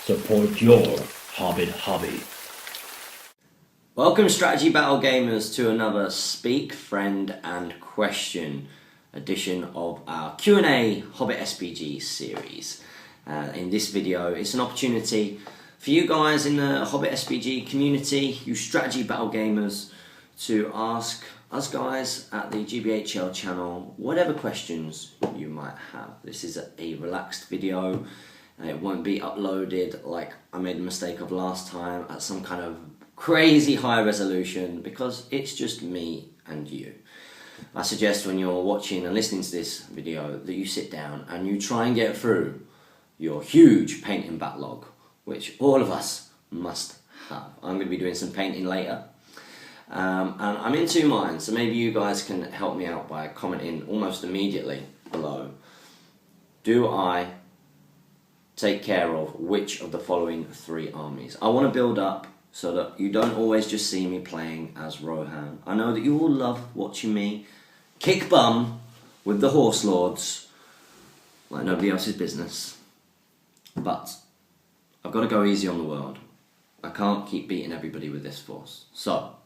Support your Hobbit hobby. Welcome Strategy Battle Gamers to another Speak, Friend and Question edition of our Q&A Hobbit SBG series. In this video, it's an opportunity for you guys in the Hobbit SBG community, you Strategy Battle Gamers, to ask us guys at the GBHL channel whatever questions you might have. This is a relaxed video. It won't be uploaded like I made the mistake of last time at some kind of crazy high resolution, because it's just me and you. I suggest when you're watching and listening to this video that you sit down and you try and get through your huge painting backlog, which all of us must have. I'm going to be doing some painting later. And I'm in two minds, so maybe you guys can help me out by commenting almost immediately below. Do I take care of which of the following three armies? I want to build up so that you don't always just see me playing as Rohan. I know that you all love watching me kick bum with the Horse Lords like nobody else's business, but I've got to go easy on the world. I can't keep beating everybody with this force. So,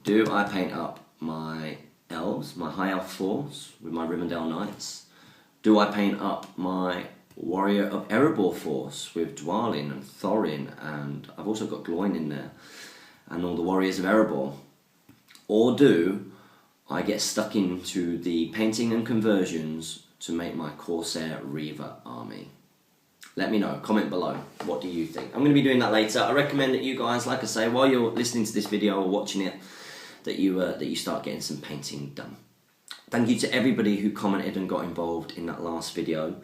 do I paint up my elves, my high elf force with my Rivendell Knights? Do I paint up my Warrior of Erebor force with Dwalin and Thorin, and I've also got Gloin in there, and all the Warriors of Erebor? Or do I get stuck into the painting and conversions to make my Corsair Reaver army? Let me know, comment below, what do you think? I'm going to be doing that later. I recommend that you guys, like I say, while you're listening to this video or watching it, that you start getting some painting done. Thank you to everybody who commented and got involved in that last video.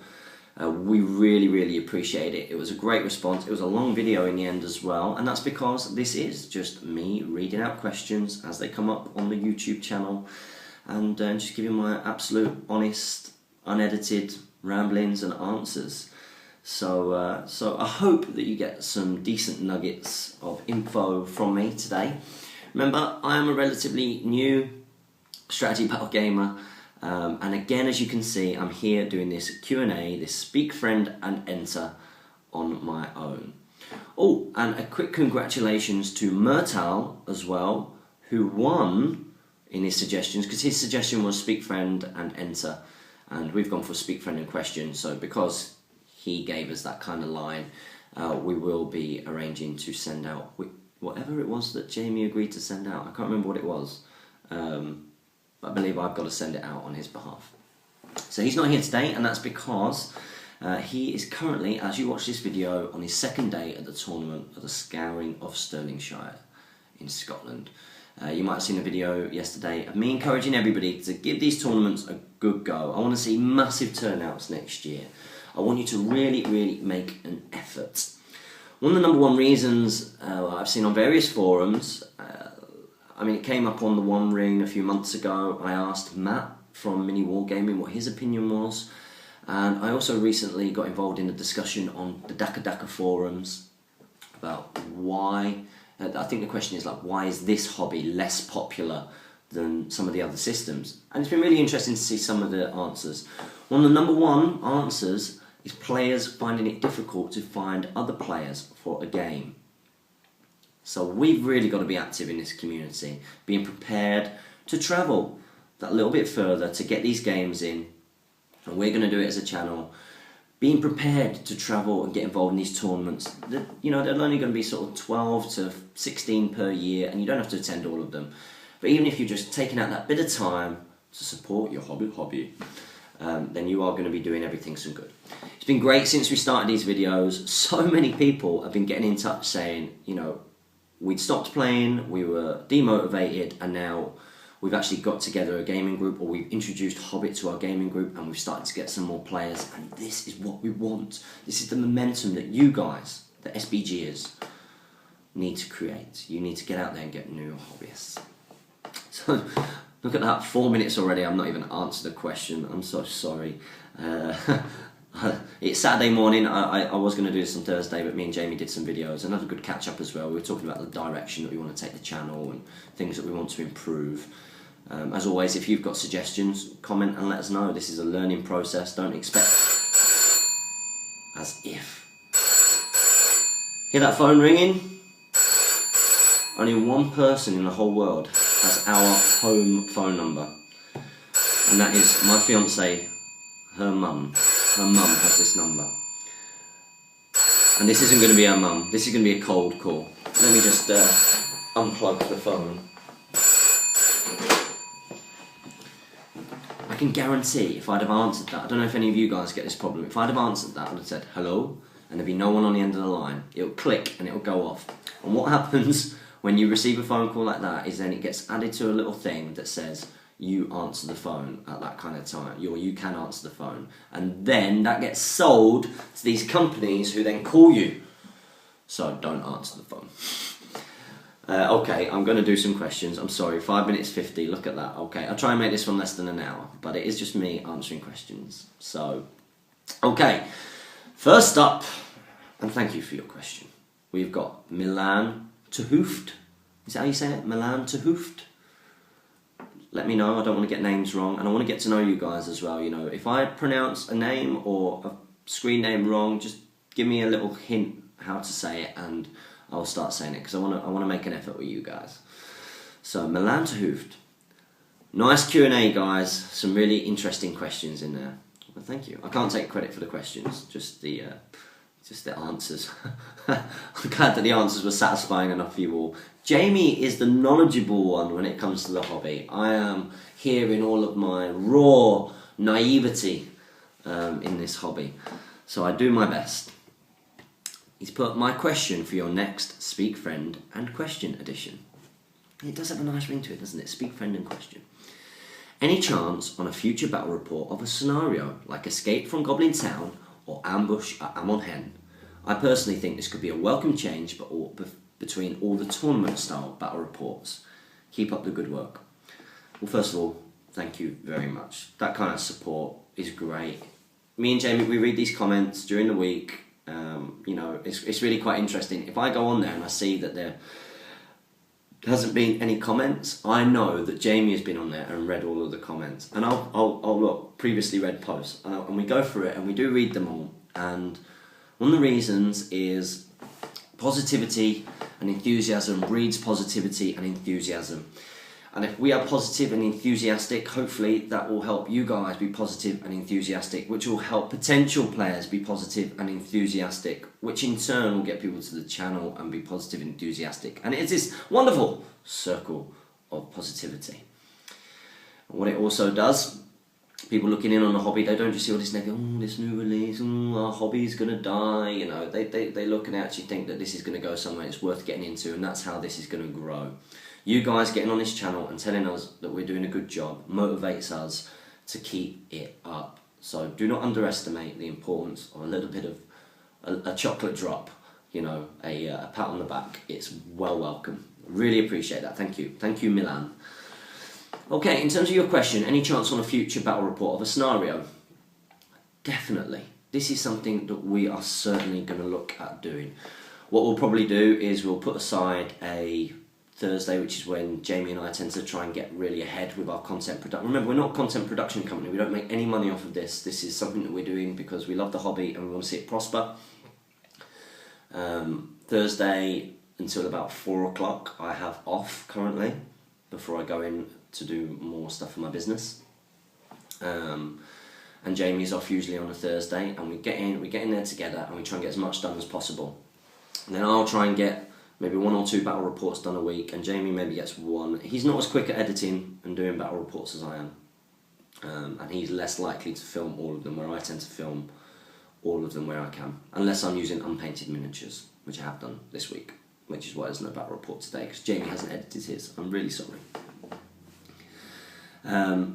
We really appreciate it. It was a great response. It was a long video in the end as well, and that's because this is just me reading out questions as they come up on the YouTube channel, and just giving my absolute, honest, unedited ramblings and answers. So I hope that you get some decent nuggets of info from me today. Remember, I am a relatively new strategy battle gamer, and again, as you can see, I'm here doing this Q&A, this Speak, Friend and Enter on my own. Oh, and a quick congratulations to Murtal as well, who won in his suggestions, because his suggestion was Speak, Friend and Enter, and we've gone for Speak, Friend and Question. So because he gave us that kind of line, we will be arranging to send out whatever it was that Jamie agreed to send out. I can't remember what it was. I believe I've got to send it out on his behalf. So he's not here today, and that's because he is currently, as you watch this video, on his second day at the tournament of the Scouring of Stirlingshire in Scotland. You might have seen a video yesterday of me encouraging everybody to give these tournaments a good go. I want to see massive turnouts next year. I want you to really make an effort. One of the number one reasons I've seen on various forums, it came up on the One Ring a few months ago. I asked Matt from Mini Wargaming what his opinion was, and I also recently got involved in a discussion on the Daka forums about why, I think the question is like, why is this hobby less popular than some of the other systems? And it's been really interesting to see some of the answers. One of the number one answers is players finding it difficult to find other players for a game. So we've really got to be active in this community, being prepared to travel that little bit further to get these games in, and we're going to do it as a channel. Being prepared to travel and get involved in these tournaments. They're only going to be sort of 12 to 16 per year, and you don't have to attend all of them. But even if you're just taking out that bit of time to support your hobby, then you are going to be doing everything some good. It's been great since we started these videos. So many people have been getting in touch saying, we'd stopped playing, we were demotivated, and now we've actually got together a gaming group, or we've introduced Hobbit to our gaming group, and we've started to get some more players, and this is what we want. This is the momentum that you guys, the SBGers, need to create. You need to get out there and get new hobbyists. So, look at that, 4 minutes already, I'm not even answered the question. I'm so sorry. It's Saturday morning. I was going to do this on Thursday, but me and Jamie did some videos and had a good catch up as well. We were talking about the direction that we want to take the channel and things that we want to improve. As always, if you've got suggestions, comment and let us know. This is a learning process. Don't expect as if. Hear that phone ringing? Only one person in the whole world has our home phone number, and that is my fiancée, her mum. Her mum has this number. And this isn't going to be her mum, this is going to be a cold call. Let me just unplug the phone. I can guarantee if I'd have answered that, I don't know if any of you guys get this problem, if I'd have answered that, I'd have said hello, and there'd be no one on the end of the line. It'll click and it'll go off. And what happens when you receive a phone call like that is then it gets added to a little thing that says you answer the phone at that kind of time, or you can answer the phone. And then that gets sold to these companies who then call you. So don't answer the phone. Okay, I'm going to do some questions. I'm sorry, 5 minutes 50, look at that. Okay, I'll try and make this one less than an hour, but it is just me answering questions. So, okay, first up, and thank you for your question, we've got Milan to Hoofd. Is that how you say it? Milan to Hoofd? Let me know, I don't want to get names wrong, and I want to get to know you guys as well. You know, if I pronounce a name or a screen name wrong, just give me a little hint how to say it, and I'll start saying it, because I want to make an effort with you guys. So, Milan to Hoofd. Nice Q&A, guys. Some really interesting questions in there. Well, thank you. I can't take credit for the questions, just the answers. I'm glad that the answers were satisfying enough for you all. Jamie is the knowledgeable one when it comes to the hobby. I am here in all of my raw naivety in this hobby. So I do my best. He's put my question for your next Speak Friend and Question edition. It does have a nice ring to it, doesn't it? Speak Friend and Question. Any chance on a future battle report of a scenario like Escape from Goblin Town or Ambush at Amon Hen? I personally think this could be a welcome change between all the tournament style battle reports. Keep up the good work. Well, first of all, thank you very much. That kind of support is great. Me and Jamie, we read these comments during the week. You know, it's really quite interesting. If I go on there and I see that there hasn't been any comments, I know that Jamie has been on there and read all of the comments. And I'll look, previously read posts, and we go through it and we do read them all. And one of the reasons is positivity and enthusiasm breeds positivity and enthusiasm. And if we are positive and enthusiastic, hopefully that will help you guys be positive and enthusiastic, which will help potential players be positive and enthusiastic, which in turn will get people to the channel and be positive and enthusiastic. And it's this wonderful circle of positivity. And what it also does, people looking in on the hobby, they don't just see all this negative, oh, this new release, oh, our hobby's going to die, you know, they look and actually think that this is going to go somewhere it's worth getting into, and that's how this is going to grow. You guys getting on this channel and telling us that we're doing a good job motivates us to keep it up. So do not underestimate the importance of a little bit of a chocolate drop, you know, a pat on the back. It's well welcome. Really appreciate that. Thank you. Thank you, Milan. Okay, in terms of your question, any chance on a future battle report of a scenario? Definitely. This is something that we are certainly going to look at doing. What we'll probably do is we'll put aside a Thursday, which is when Jamie and I tend to try and get really ahead with our content production. Remember, we're not a content production company. We don't make any money off of this. This is something that we're doing because we love the hobby and we want to see it prosper. Thursday until about 4 o'clock I have off currently before I go in to do more stuff for my business. And Jamie's off usually on a Thursday, and we get in there together and we try and get as much done as possible. And then I'll try and get maybe 1 or 2 battle reports done a week, and Jamie maybe gets 1. He's not as quick at editing and doing battle reports as I am, and he's less likely to film all of them, where I tend to film all of them where I can, unless I'm using unpainted miniatures, which I have done this week, which is why there's no battle report today, because Jamie hasn't edited his. I'm really sorry.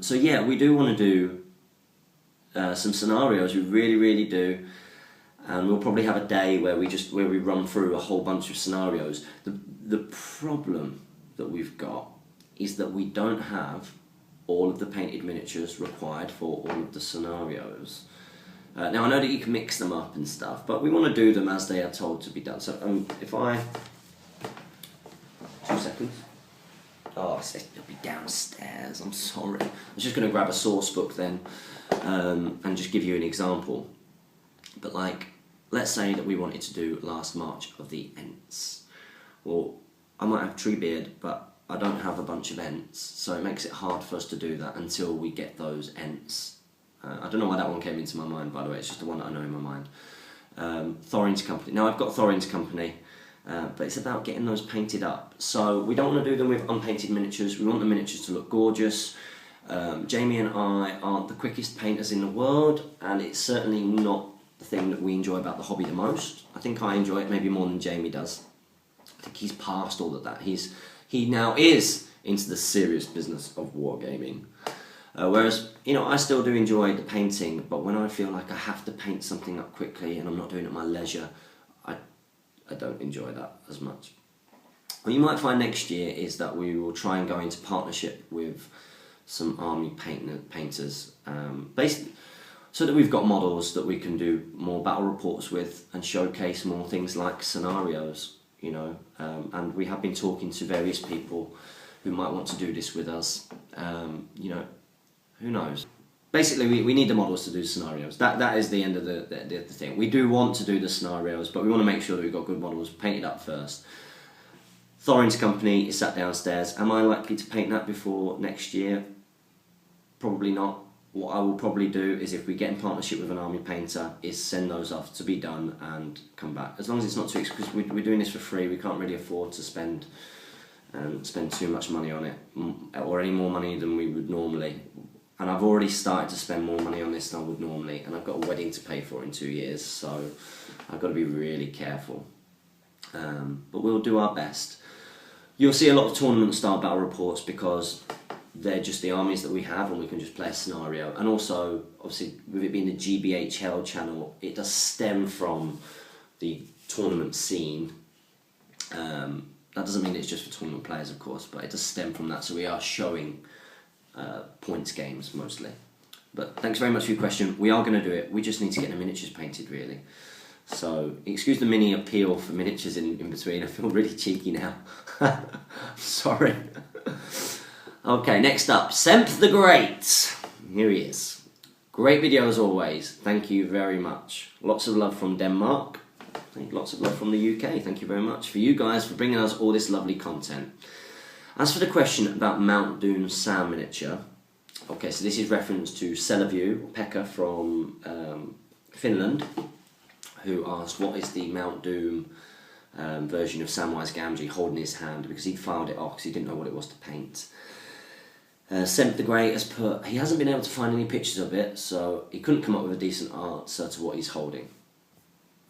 So yeah, we do want to do some scenarios, we really do. And we'll probably have a day where we run through a whole bunch of scenarios. The problem that we've got is that we don't have all of the painted miniatures required for all of the scenarios. Now I know that you can mix them up and stuff, but we want to do them as they are told to be done. So if I... 2 seconds. Oh, it'll be downstairs, I'm sorry. I'm just going to grab a source book then and just give you an example. But like, let's say that we wanted to do last march of the Ents. Well, I might have Treebeard, but I don't have a bunch of Ents, so it makes it hard for us to do that until we get those Ents. I don't know why that one came into my mind, by the way, it's just the one that I know in my mind. Thorin's Company. Now I've got Thorin's Company, but it's about getting those painted up. So we don't want to do them with unpainted miniatures, we want the miniatures to look gorgeous. Jamie and I aren't the quickest painters in the world, and it's certainly not the thing that we enjoy about the hobby the most. I think I enjoy it maybe more than Jamie does. I think he's past all of that. He now is into the serious business of wargaming. Whereas, you know, I still do enjoy the painting, but when I feel like I have to paint something up quickly and I'm not doing it at my leisure, I don't enjoy that as much. What you might find next year is that we will try and go into partnership with some army painters, basically, so that we've got models that we can do more battle reports with and showcase more things like scenarios, you know, and we have been talking to various people who might want to do this with us, you know, who knows. Basically, we need the models to do scenarios. That is the end of the thing. We do want to do the scenarios, but we want to make sure that we've got good models painted up first. Thorin's Company is sat downstairs. Am I likely to paint that before next year? Probably not. What I will probably do is, if we get in partnership with an army painter, is send those off to be done and come back. As long as it's not too expensive, because we're doing this for free, we can't really afford to spend too much money on it, or any more money than we would normally. And I've already started to spend more money on this than I would normally, and I've got a wedding to pay for in 2 years, so I've got to be really careful. But we'll do our best. You'll see a lot of tournament style battle reports because they're just the armies that we have, and we can just play a scenario. And also, obviously, with it being the GBHL channel, it does stem from the tournament scene. That doesn't mean it's just for tournament players, of course, but it does stem from that, so we are showing points games mostly. But thanks very much for your question. We are going to do it. We just need to get the miniatures painted, really. So excuse the mini appeal for miniatures in between. I feel really cheeky now. Sorry. Okay, next up, Semp the Great. Here he is. Great video as always. Thank you very much. Lots of love from Denmark. Lots of love from the UK. Thank you very much for you guys for bringing us all this lovely content. As for the question about Mount Doom Sam miniature, okay, so this is reference to Seleview, Pekka from Finland, who asked what is the Mount Doom version of Samwise Gamgee holding his hand, because he filed it off because he didn't know what it was to paint. Semp the Great has put, he hasn't been able to find any pictures of it, so he couldn't come up with a decent answer to what he's holding.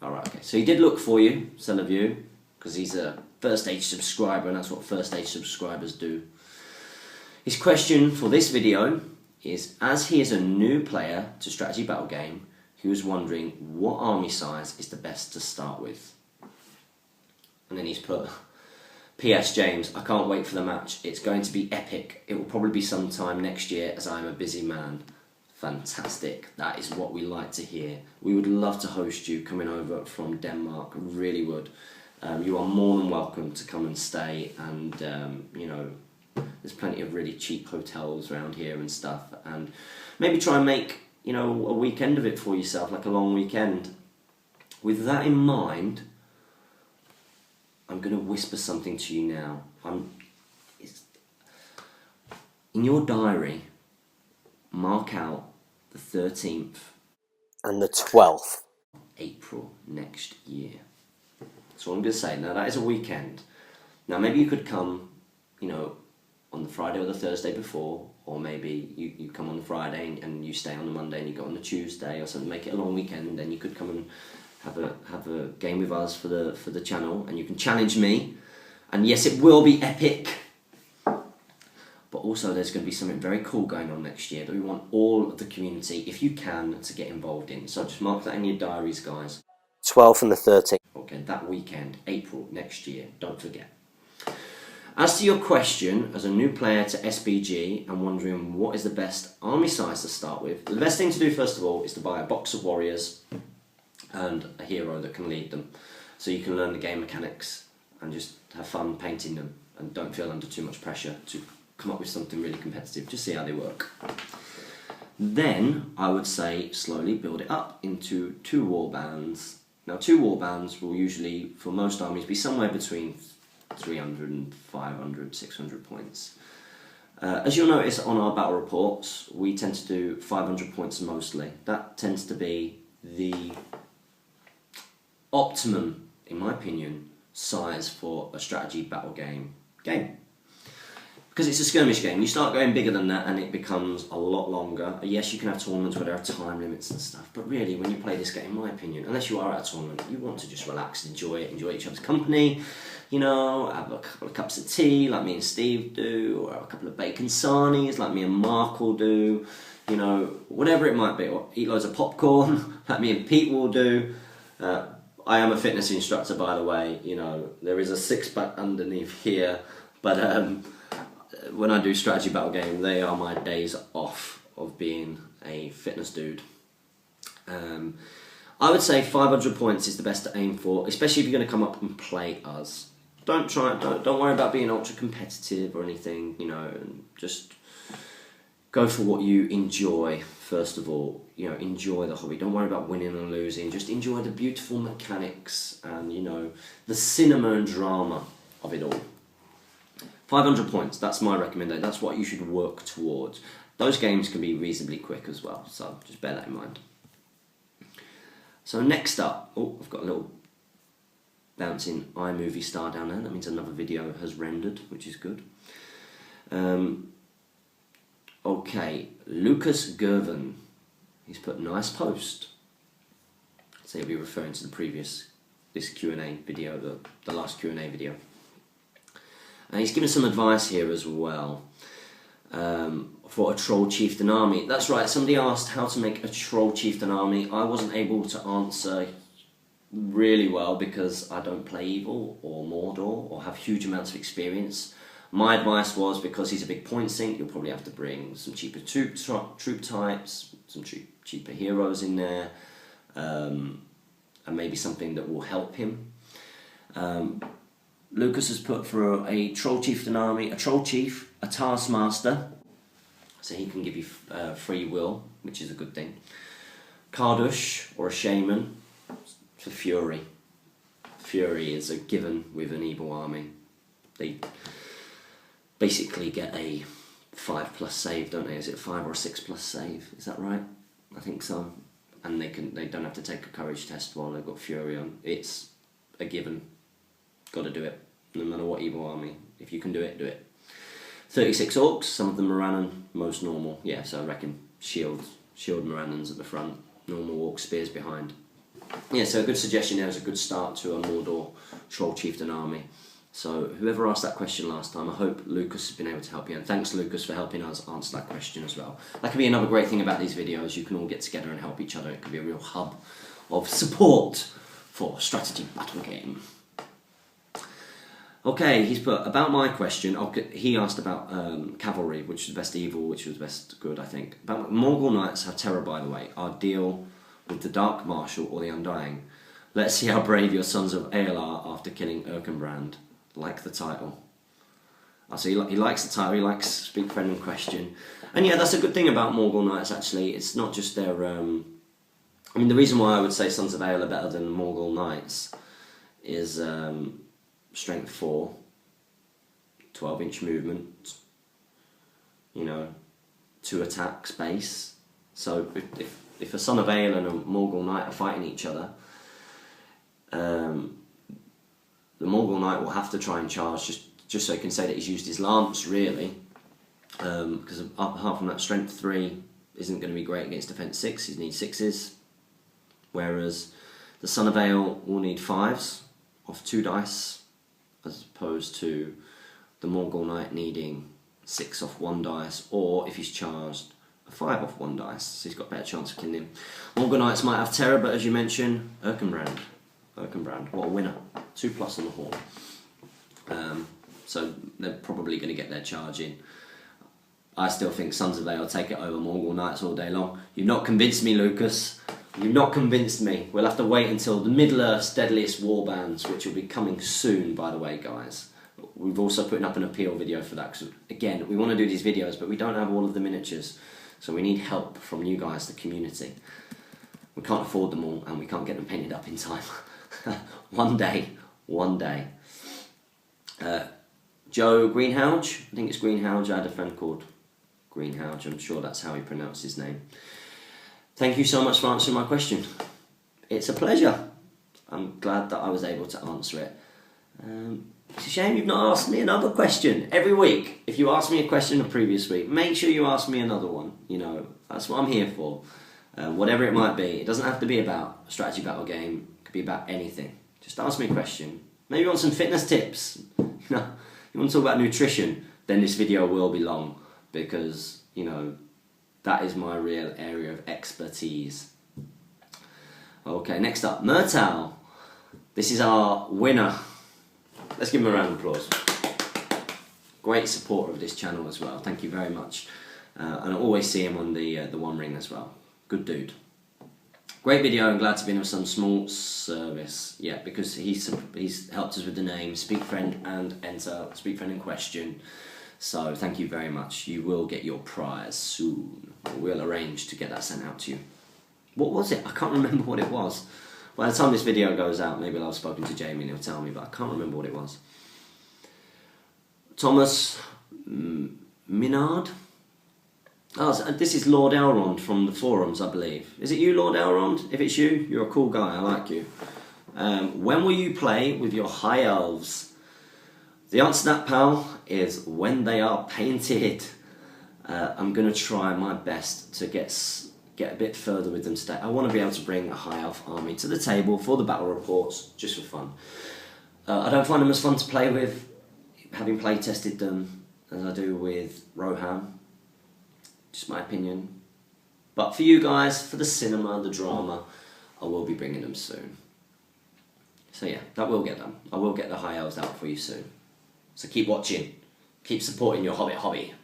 Alright, okay, so he did look for you, Seleview, because he's a first age subscriber, and that's what first age subscribers do. His question for this video is, as he is a new player to strategy battle game, he was wondering what army size is the best to start with. And then he's put, P.S. James, I can't wait for the match. It's going to be epic. It will probably be sometime next year as I am a busy man. Fantastic. That is what we like to hear. We would love to host you coming over from Denmark. Really would. You are more than welcome to come and stay, and you know, there's plenty of really cheap hotels around here and stuff, and maybe try and make, you know, a weekend of it for yourself, like a long weekend. With that in mind, I'm going to whisper something to you now. In your diary, mark out the 13th and the 12th April next year. That's what I'm going to say. Now, that is a weekend. Now, maybe you could come, you know, on the Friday or the Thursday before, or maybe you come on the Friday and you stay on the Monday and you go on the Tuesday or something. Make it a long weekend, and then you could come and have a game with us for the channel, and you can challenge me. And yes, it will be epic, but also there's going to be something very cool going on next year that we want all of the community, if you can, to get involved in. So just mark that in your diaries, guys. 12th and the 13th. Okay, that weekend, April next year, don't forget. As to your question, as a new player to SBG and wondering what is the best army size to start with, the best thing to do first of all is to buy a box of warriors and a hero that can lead them, so you can learn the game mechanics and just have fun painting them and don't feel under too much pressure to come up with something really competitive. Just see how they work. Then I would say slowly build it up into 2 war bands Now 2 warbands will usually, for most armies, be somewhere between 300 and 500, 600 points. As you'll notice on our battle reports, we tend to do 500 points mostly. That tends to be the optimum, in my opinion, size for a strategy battle game. Because it's a skirmish game. You start going bigger than that and it becomes a lot longer. Yes, you can have tournaments where there are time limits and stuff, but really when you play this game, in my opinion, unless you are at a tournament, you want to just relax and enjoy it, enjoy each other's company, you know, have a couple of cups of tea like me and Steve do, or have a couple of bacon sarnies like me and Mark will do, you know, whatever it might be, or eat loads of popcorn like me and Pete will do. I am a fitness instructor, by the way, you know, there is a six-pack underneath here, but when I do strategy battle game, they are my days off of being a fitness dude. I would say 500 points is the best to aim for, especially if you're going to come up and play us. Don't worry about being ultra competitive or anything, you know, just go for what you enjoy first of all. You know, enjoy the hobby. Don't worry about winning and losing. Just enjoy the beautiful mechanics and, you know, the cinema and drama of it all. 500 points, that's my recommendation. That's what you should work towards. Those games can be reasonably quick as well, so just bear that in mind. So next up, oh, I've got a little bouncing iMovie star down there. That means another video has rendered, which is good. Okay, Lucas Gervin. He's put nice post. So he'll be referring to this Q&A video, the last Q&A video. And he's given some advice here as well for a Troll Chieftain army. That's right, somebody asked how to make a Troll Chieftain army. I wasn't able to answer really well because I don't play Evil or Mordor or have huge amounts of experience. My advice was, because he's a big point sink, you'll probably have to bring some cheaper troop types, some cheaper heroes in there, and maybe something that will help him. Lucas has put for a Troll Chieftain army, a Troll Chief, a Taskmaster, so he can give you free will, which is a good thing. Kardush, or a Shaman, for Fury. Fury is a given with an Evil army. They basically get a 5+ save, don't they? Is it 5 or 6+ save? Is that right? I think so. And they don't have to take a courage test while they've got Fury on. It's a given. Got to do it, no matter what Evil army. If you can do it, do it. 36 orcs, some of them Morannon, most normal. Yeah, so I reckon shield Morannons at the front, normal orc spears behind. Yeah, so a good suggestion there is a good start to a Mordor Troll Chieftain army. So whoever asked that question last time, I hope Lucas has been able to help you. And thanks, Lucas, for helping us answer that question as well. That could be another great thing about these videos. You can all get together and help each other. It could be a real hub of support for strategy battle game. Okay, he's put, about my question, he asked about cavalry, which was best evil, which was best good, I think. About Morgul Knights have terror, by the way. I'll deal with the Dark Marshal or the Undying. Let's see how brave your sons of Ale are after killing Erkenbrand. Like the title. So he likes the title, he likes Speak Friend and Question. And yeah, that's a good thing about Morgul Knights, actually. It's not just their... I mean, the reason why I would say Sons of Ale are better than Morgul Knights is Strength 4, 12-inch movement, you know, 2 attacks base. So if a Son of Ale and a Morgul Knight are fighting each other, the Morgul Knight will have to try and charge just so he can say that he's used his lance, really. Because apart from that, Strength 3 isn't going to be great against Defense 6, he needs 6s. Whereas the Son of Ale will need 5s off 2 dice, as opposed to the Morgul Knight needing 6 off 1 dice, or if he's charged, a 5 off 1 dice, so he's got a better chance of killing him. Morgul Knights might have terror, but as you mentioned, Erkenbrand, what a winner. 2+ on the horn. So they're probably going to get their charge in. I still think Sons of Ale take it over Morgul Knights all day long. You've not convinced me, Lucas. You've not convinced me. We'll have to wait until the Middle-earth's Deadliest Warbands, which will be coming soon, by the way, guys. We've also put up an appeal video for that, because, again, we want to do these videos, but we don't have all of the miniatures, so we need help from you guys, the community. We can't afford them all, and we can't get them painted up in time. One day. Joe Greenhalge, I think it's Greenhalge. I had a friend called Greenhalge. I'm sure that's how he pronounced his name. Thank you so much for answering my question. It's a pleasure. I'm glad that I was able to answer it. It's a shame you've not asked me another question. Every week, if you ask me a question the previous week, make sure you ask me another one. You know, that's what I'm here for. Whatever it might be. It doesn't have to be about a strategy battle game. It could be about anything. Just ask me a question. Maybe you want some fitness tips. You know, you want to talk about nutrition, then this video will be long, because, you know, that is my real area of expertise. Okay, next up, Murtal. This is our winner. Let's give him a round of applause. Great supporter of this channel as well. Thank you very much. And I always see him on the One Ring as well. Good dude. Great video. I'm glad to be in with some small service. Yeah, because he's helped us with the name, Speak Friend, and enter Speak Friend in question. So thank you very much. You will get your prize soon. We'll arrange to get that sent out to you. What was it? I can't remember what it was. By the time this video goes out, maybe I'll have spoken to Jamie and he'll tell me, but I can't remember what it was. Thomas Minard? Oh, so this is Lord Elrond from the forums, I believe. Is it you, Lord Elrond? If it's you, you're a cool guy, I like you. When will you play with your high elves? The answer to that, pal, is when they are painted. I'm going to try my best to get a bit further with them today. I want to be able to bring a high elf army to the table for the battle reports, just for fun. I don't find them as fun to play with, having play tested them, as I do with Rohan. Just my opinion. But for you guys, for the cinema, the drama, I will be bringing them soon. So yeah, that will get done. I will get the high elves out for you soon. So keep watching. Keep supporting your Hobbit hobby.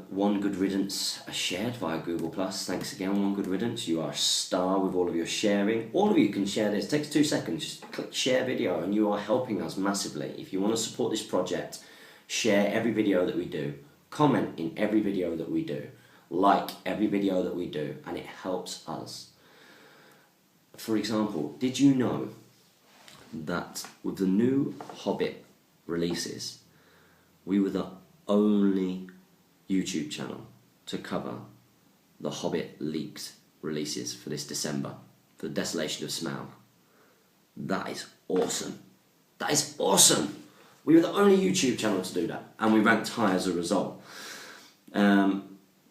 One Good Riddance shared via Google+. Thanks again, One Good Riddance. You are a star with all of your sharing. All of you can share this. It takes 2 seconds. Just click share video and you are helping us massively. If you want to support this project, share every video that we do. Comment in every video that we do. Like every video that we do. And it helps us. For example, did you know that with the new Hobbit releases, we were the only YouTube channel to cover the Hobbit leaked releases for this December, for the Desolation of Smaug? That is awesome. That is awesome. We were the only YouTube channel to do that, and we ranked high as a result.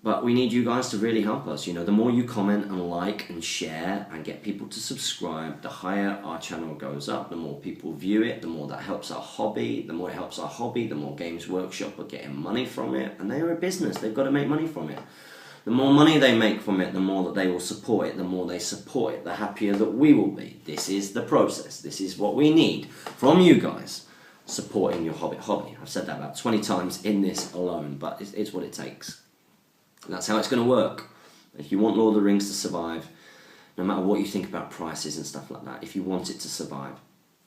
But we need you guys to really help us. You know, the more you comment and like and share and get people to subscribe, the higher our channel goes up, the more people view it, the more that helps our hobby, the more it helps our hobby, the more Games Workshop are getting money from it, and they are a business, they've got to make money from it. The more money they make from it, the more that they will support it, the more they support it, the happier that we will be. This is the process, this is what we need from you guys, supporting your Hobbit hobby. I've said that about 20 times in this alone, but it's what it takes. And that's how it's going to work. If you want Lord of the Rings to survive, no matter what you think about prices and stuff like that, if you want it to survive,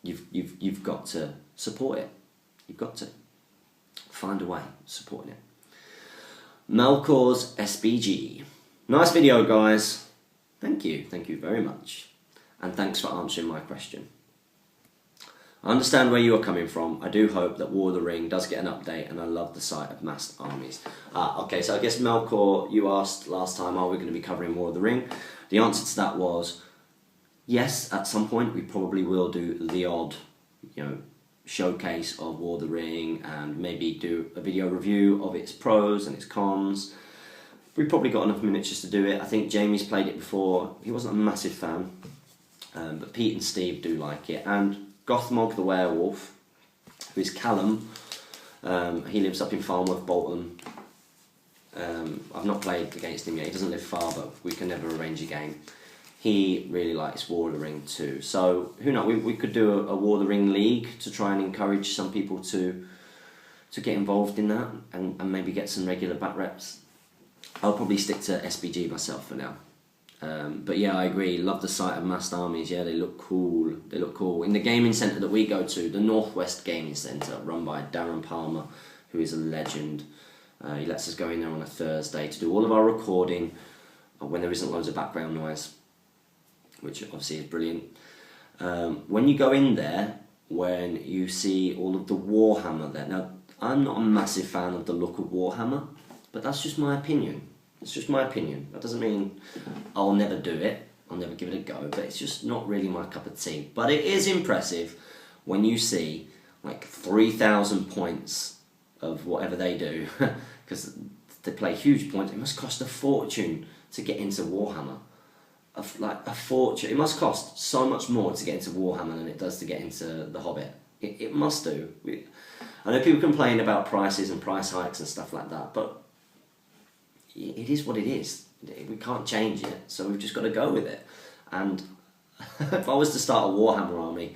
you've got to support it. You've got to find a way of supporting it. Melkor's SBG. Nice video, guys. Thank you very much. And thanks for answering my question. I understand where you are coming from. I do hope that War of the Ring does get an update, and I love the sight of massed armies. Okay, so I guess Melkor, you asked last time, are we going to be covering War of the Ring? The answer to that was, yes, at some point we probably will do the odd, showcase of War of the Ring, and maybe do a video review of its pros and its cons. We've probably got enough miniatures to do it. I think Jamie's played it before. He wasn't a massive fan, but Pete and Steve do like it. And Gothmog the Werewolf, who is Callum, he lives up in Farnworth, Bolton. I've not played against him yet, he doesn't live far, but we can never arrange a game. He really likes War of the Ring too. So, who knows, we could do a War of the Ring league to try and encourage some people to get involved in that, and maybe get some regular bat reps. I'll probably stick to SBG myself for now. But yeah, I agree. Love the sight of massed armies. Yeah, they look cool. They look cool. In the gaming centre that we go to, the Northwest Gaming Centre, run by Darren Palmer, who is a legend. He lets us go in there on a Thursday to do all of our recording when there isn't loads of background noise, which obviously is brilliant. When you go in there, when you see all of the Warhammer there, now I'm not a massive fan of the look of Warhammer, but that's just my opinion. It's just my opinion. That doesn't mean I'll never do it, I'll never give it a go, but it's just not really my cup of tea. But it is impressive when you see like 3,000 points of whatever they do, because they play huge points. It must cost a fortune to get into Warhammer. Like a fortune. It must cost so much more to get into Warhammer than it does to get into The Hobbit. It must do. I know people complain about prices and price hikes and stuff like that, but it is what it is. We can't change it, so we've just got to go with it. And if I was to start a Warhammer army,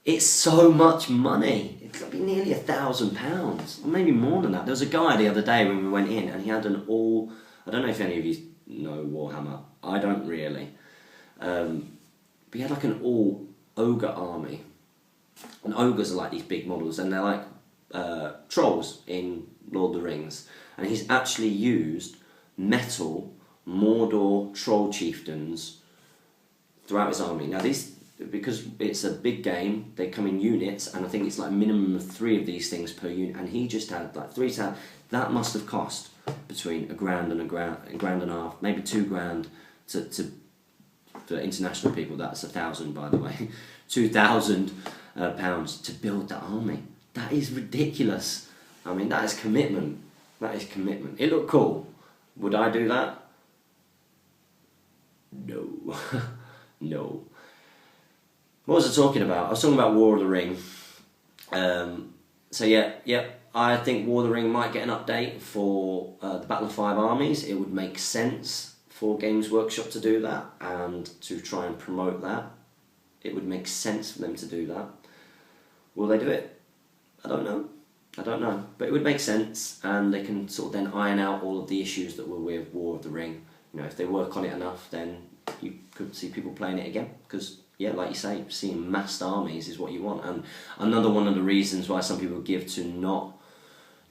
it's so much money. It's going to be nearly £1,000, or maybe more than that. There was a guy the other day when we went in, and he had an all... I don't know if any of you know Warhammer. I don't really. But he had like an all ogre army. And ogres are like these big models, and they're like trolls in Lord of the Rings. And he's actually used metal Mordor troll chieftains throughout his army. Now these, because it's a big game, they come in units, and I think it's like a minimum of 3 of these things per unit, and he just had like 3 times. That must have cost between £1,000 and £1,500, maybe £2,000 to for international people. That's 1,000, by the way. £2,000 to build that army. That is ridiculous. I mean, that is commitment. That is commitment. It looked cool. Would I do that? No. No. What was I talking about? I was talking about War of the Ring. So yeah, I think War of the Ring might get an update for the Battle of 5 Armies. It would make sense for Games Workshop to do that and to try and promote that. It would make sense for them to do that. Will they do it? I don't know. But it would make sense, and they can sort of then iron out all of the issues that were with War of the Ring. You know, if they work on it enough, then you could see people playing it again. Because, yeah, like you say, seeing massed armies is what you want. And another one of the reasons why some people give to not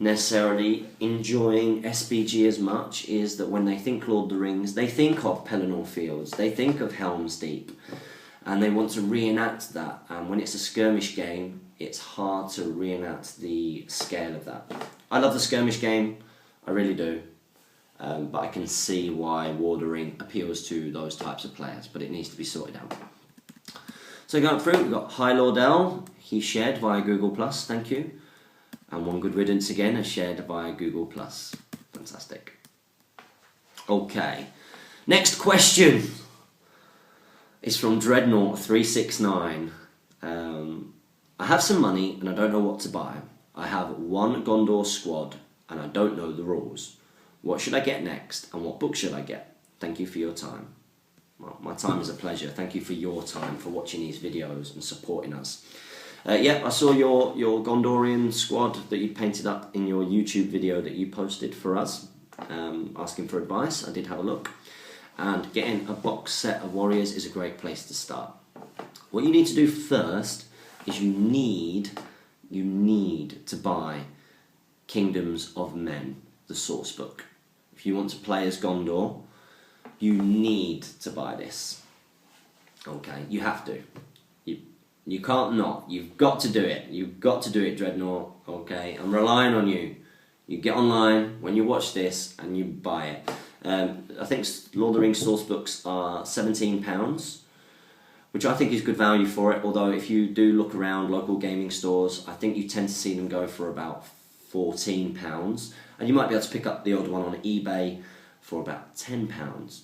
necessarily enjoying SBG as much is that when they think Lord of the Rings, they think of Pelennor Fields, they think of Helm's Deep, and they want to reenact that. And when it's a skirmish game, it's hard to reenact the scale of that. I love the skirmish game, I really do, but I can see why War of the Ring appeals to those types of players, but it needs to be sorted out. So going through, we've got High Lord L, he shared via Google+, thank you. And One Good Riddance again is shared via Google+. Fantastic. Okay, next question is from Dreadnought369. I have some money and I don't know what to buy. I have 1 Gondor squad and I don't know the rules. What should I get next and what book should I get? Thank you for your time. Well, my time is a pleasure. Thank you for your time, for watching these videos and supporting us. Yeah, I saw your Gondorian squad that you painted up in your YouTube video that you posted for us, asking for advice. I did have a look. And getting a box set of warriors is a great place to start. What you need to do first is you need to buy Kingdoms of Men, the source book. If you want to play as Gondor, you need to buy this. Okay, you have to. You can't not. You've got to do it. You've got to do it, Dreadnought. Okay, I'm relying on you. You get online when you watch this and you buy it. I think Lord of the Rings source books are £17, which I think is good value for it, although if you do look around local gaming stores, I think you tend to see them go for about £14, and you might be able to pick up the odd one on eBay for about £10.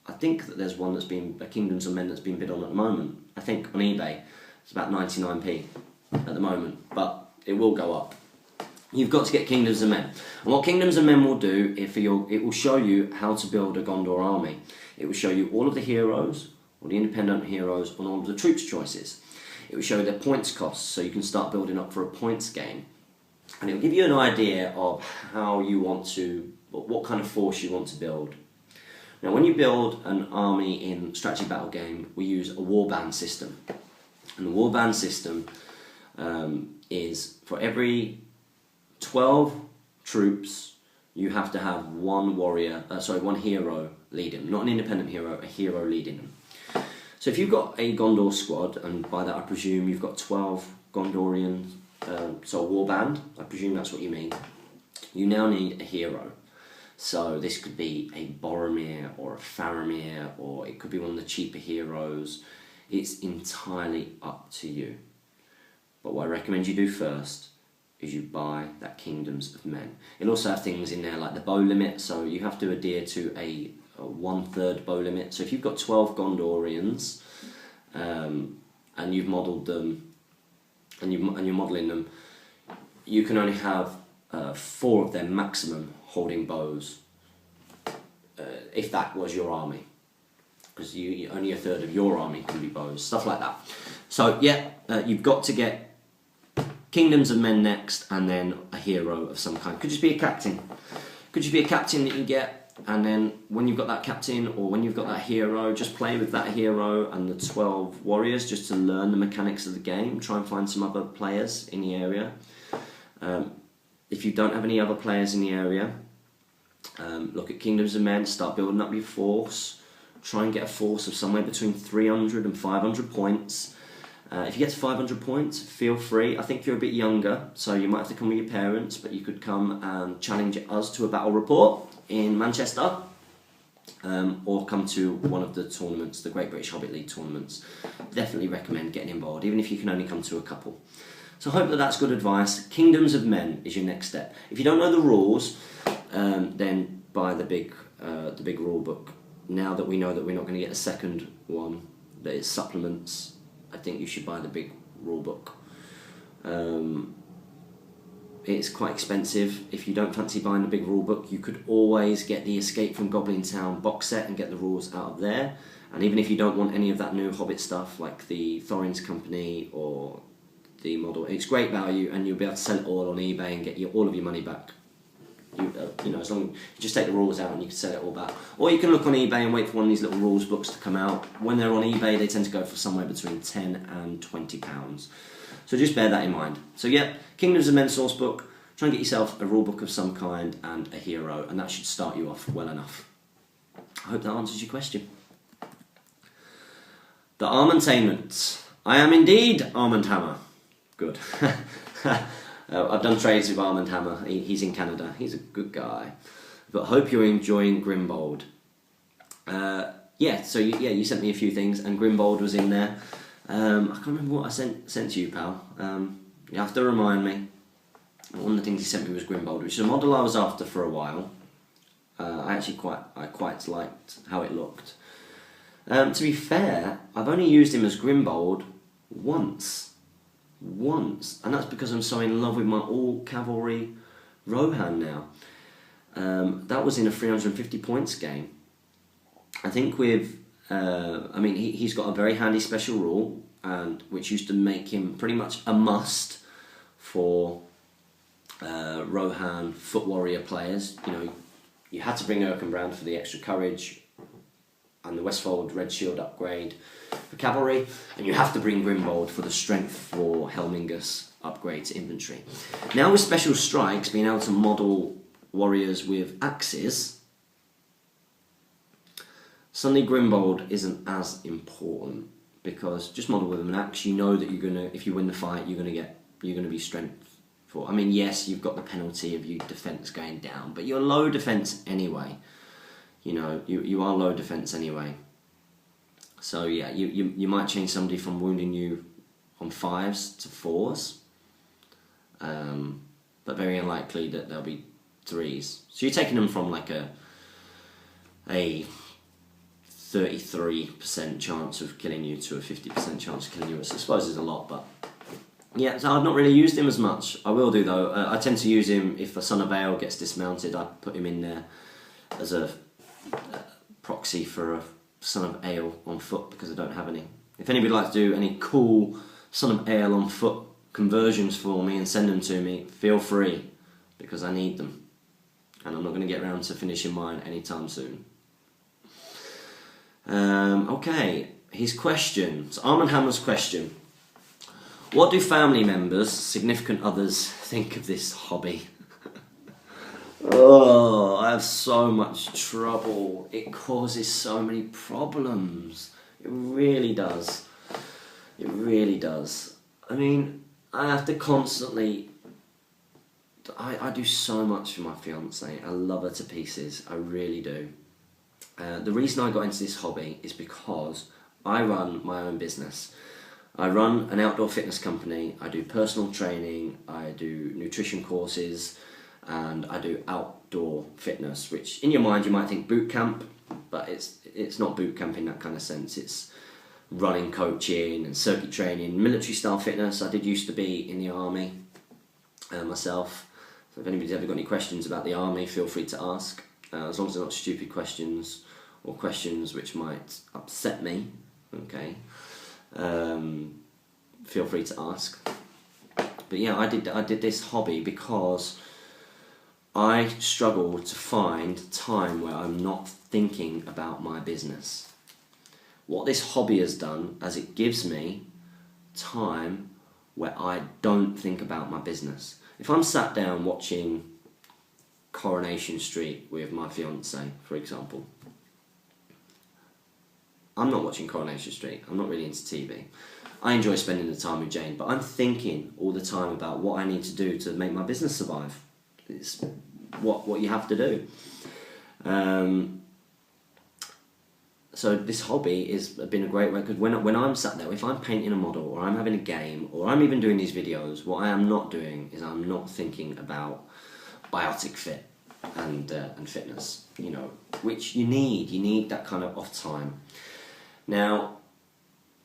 I think that there's one that's been, Kingdoms of Men, that's been bid on at the moment. I think on eBay it's about 99p at the moment, but it will go up. You've got to get Kingdoms of Men. And what Kingdoms of Men will do, it will show you how to build a Gondor army. It will show you all of the heroes, all the independent heroes, and all of the troops choices. It will show you their points costs, so you can start building up for a points game. And it will give you an idea of how you want to, what kind of force you want to build. Now, when you build an army in strategy battle game, we use a warband system. And the warband system is for every 12 troops, you have to have one hero leading them. Not an independent hero, a hero leading them. So if you've got a Gondor squad, and by that I presume you've got 12 Gondorian, so a warband, I presume that's what you mean. You now need a hero. So this could be a Boromir or a Faramir, or it could be one of the cheaper heroes. It's entirely up to you. But what I recommend you do first is you buy that Kingdoms of Men. It'll also have things in there like the bow limit, so you have to adhere to a 1/3 bow limit. So if you've got 12 Gondorians and you've modelled them, and you're modelling them, you can only have 4 of them maximum holding bows, if that was your army, because you only 1/3 of your army can be bows, stuff like that. So yeah, you've got to get Kingdoms of Men next, and then a hero of some kind. Could just be a captain. Could just be a captain that you get, and then when you've got that captain or when you've got that hero, just play with that hero and the 12 warriors just to learn the mechanics of the game. Try and find some other players in the area. If you don't have any other players in the area, look at Kingdoms of Men, start building up your force. Try and get a force of somewhere between 300 and 500 points. If you get to 500 points, feel free. I think you're a bit younger, so you might have to come with your parents, but you could come and challenge us to a battle report in Manchester, or come to one of the tournaments, the Great British Hobbit League tournaments. Definitely recommend getting involved, even if you can only come to a couple. So I hope that that's good advice. Kingdoms of Men is your next step. If you don't know the rules, then buy the big rule book. Now that we know that we're not going to get a second one, that is supplements, I think you should buy the big rule book. It's quite expensive. If you don't fancy buying the big rule book, you could always get the Escape from Goblin Town box set and get the rules out of there. And even if you don't want any of that new Hobbit stuff, like the Thorin's Company or the model, it's great value, and you'll be able to sell it all on eBay and get all of your money back. You know, as long as you just take the rules out and you can sell it all back. Or you can look on eBay and wait for one of these little rules books to come out. When they're on eBay, they tend to go for somewhere between £10 and £20. So just bear that in mind. So yeah, Kingdoms of Men source book. Try and get yourself a rule book of some kind and a hero, and that should start you off well enough. I hope that answers your question. The Armentainment. I am indeed Armand Hammer. Good. I've done trades with Armand Hammer. He's in Canada. He's a good guy. But hope you're enjoying Grimbold. So you sent me a few things, and Grimbold was in there. I can't remember what I sent to you, pal. You have to remind me. One of the things he sent me was Grimbold, which is a model I was after for a while. I quite liked how it looked. To be fair, I've only used him as Grimbold once, and that's because I'm so in love with my all-cavalry Rohan now. That was in a 350 points game. I think with, he's got a very handy special rule, and which used to make him pretty much a must for Rohan foot warrior players. You know, you had to bring Erkenbrand for the extra courage and the Westfold Red Shield upgrade for cavalry, and you have to bring Grimbold for the strength for Helmingus upgrade to infantry. Now with special strikes, being able to model warriors with axes, suddenly Grimbold isn't as important, because just model with an axe, you know that you're gonna, if you win the fight, you're gonna be strength for. I mean, yes, you've got the penalty of your defense going down, but you're low defense anyway. You know, you are low defense anyway. So yeah, you might change somebody from wounding you on 5s to 4s, but very unlikely that they'll be 3s. So you're taking them from like a 33% chance of killing you to a 50% chance of killing you, which I suppose is a lot, but yeah, so I've not really used him as much. I will do though. I tend to use him if a Son of Ale gets dismounted. I put him in there as a proxy for a Son of Ale on foot, because I don't have any. If anybody would like to do any cool Son of Ale on foot conversions for me and send them to me, feel free, because I need them, and I'm not going to get around to finishing mine anytime soon. Okay, his question. So Armand Hammer's question. What do family members, significant others, think of this hobby? Oh, I have so much trouble. It causes so many problems. It really does. It really does. I mean, I have to constantly... I do so much for my fiance. I love her to pieces. I really do. The reason I got into this hobby is because I run my own business. I run an outdoor fitness company. I do personal training. I do nutrition courses. And I do outdoor fitness, which in your mind you might think boot camp, but it's not boot camp in that kind of sense. It's running coaching and circuit training, military style fitness. I did used to be in the army myself, so if anybody's ever got any questions about the army, feel free to ask, as long as they're not stupid questions or questions which might upset me, okay, feel free to ask. But yeah, I did this hobby because I struggle to find time where I'm not thinking about my business. What this hobby has done is it gives me time where I don't think about my business. If I'm sat down watching Coronation Street with my fiance, for example, I'm not watching Coronation Street. I'm not really into TV. I enjoy spending the time with Jane, but I'm thinking all the time about what I need to do to make my business survive. It's what you have to do. So this hobby has been a great way, because when I'm sat there, if I'm painting a model or I'm having a game or I'm even doing these videos, what I am not doing is I'm not thinking about biotic fit and fitness, you know, which you need that kind of off time. Now,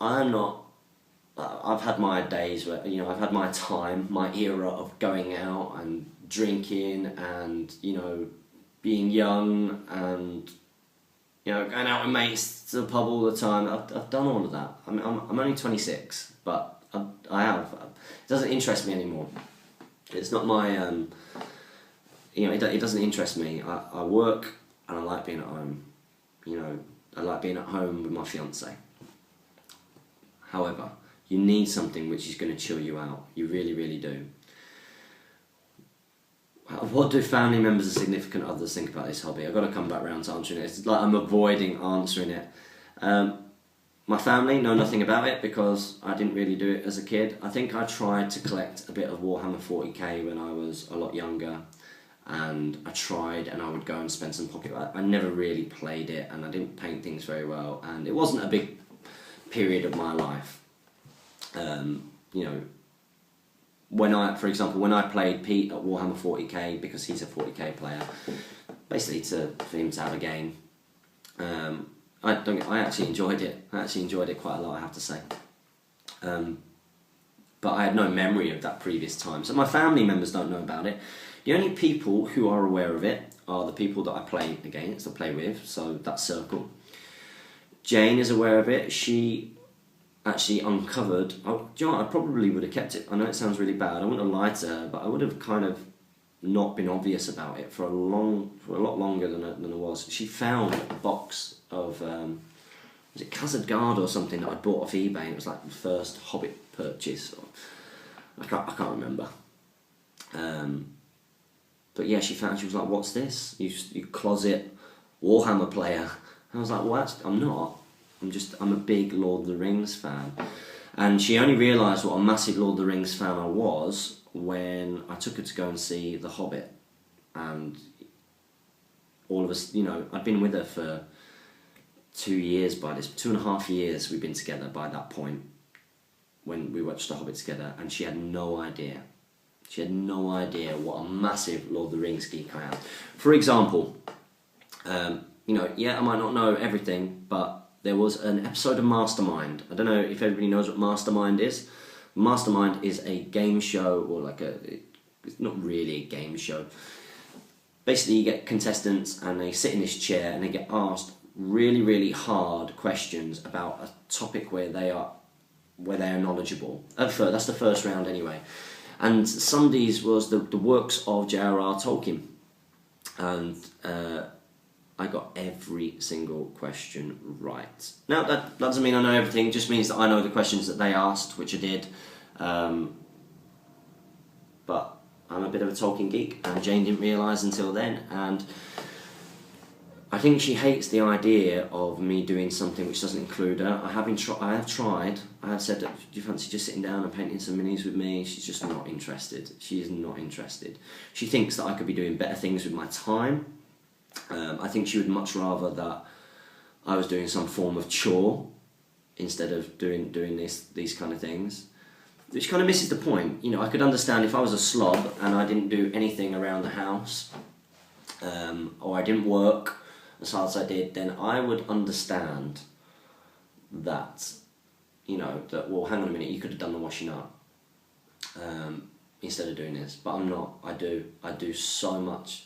I've had my days where, you know, I've had my time, my era of going out and drinking and, you know, being young and, you know, going out with mates to the pub all the time. I've done all of that. I'm only 26, but I have. It doesn't interest me anymore. It's not my, you know, it doesn't interest me. I work and I like being at home. You know, I like being at home with my fiance. However, you need something which is going to chill you out. You really, really do. What do family members and significant others think about this hobby? I've got to come back round to answering it. It's like I'm avoiding answering it. My family know nothing about it because I didn't really do it as a kid. I think I tried to collect a bit of Warhammer 40k when I was a lot younger, and I tried and I would go and spend some pocket. I never really played it, and I didn't paint things very well, and it wasn't a big period of my life. You know, for example, when I played Pete at Warhammer 40k, because he's a 40k player, basically for him to have a game, I actually enjoyed it. I actually enjoyed it quite a lot, I have to say. But I had no memory of that previous time, so my family members don't know about it. The only people who are aware of it are the people that I play against, I play with, so that circle. Jane is aware of it. She actually uncovered... do you know what? I probably would have kept it. I know it sounds really bad. I wouldn't have lied to her, but I would have kind of not been obvious about it for a lot longer than it was. She found a box of... was it Khazad or something that I'd bought off eBay, and it was like the first Hobbit purchase. I can't remember. But yeah, she was like, "What's this? You closet Warhammer player?" And I was like, "Well, I'm not. I'm a big Lord of the Rings fan." And she only realised what a massive Lord of the Rings fan I was when I took her to go and see The Hobbit. And all of us, you know, I'd been with her for 2.5 years we've been together by that point when we watched The Hobbit together, and she had no idea. She had no idea what a massive Lord of the Rings geek I am. For example, you know, yeah, I might not know everything, but there was an episode of Mastermind. I don't know if everybody knows what Mastermind is. Mastermind is a game show, or it's not really a game show. Basically, you get contestants and they sit in this chair and they get asked really, really hard questions about a topic where they are knowledgeable. That's the first round anyway. And some of these was the works of J.R.R. Tolkien. And I got every single question right. Now, that doesn't mean I know everything, it just means that I know the questions that they asked, which I did. But I'm a bit of a Tolkien geek, and Jane didn't realise until then. And I think she hates the idea of me doing something which doesn't include her. I have tried. I have said, do you fancy just sitting down and painting some minis with me? She's just not interested. She is not interested. She thinks that I could be doing better things with my time. I think she would much rather that I was doing some form of chore instead of doing these kind of things. Which kind of misses the point. You know, I could understand if I was a slob and I didn't do anything around the house, or I didn't work as hard as I did, then I would understand that, you know, that, well, hang on a minute, you could have done the washing up instead of doing this. But I'm not. I do so much.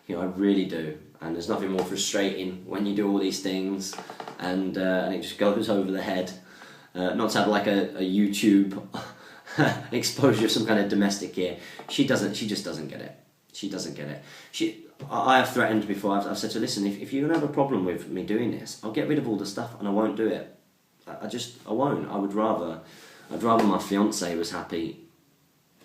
You know, I really do. And there's nothing more frustrating when you do all these things and it just goes over the head. Not to have like a YouTube exposure of some kind of domestic gear. She just doesn't get it. She doesn't get it. I have threatened before. I've said to her, listen, if you're gonna have a problem with me doing this, I'll get rid of all the stuff and I won't do it. I won't. I'd rather my fiance was happy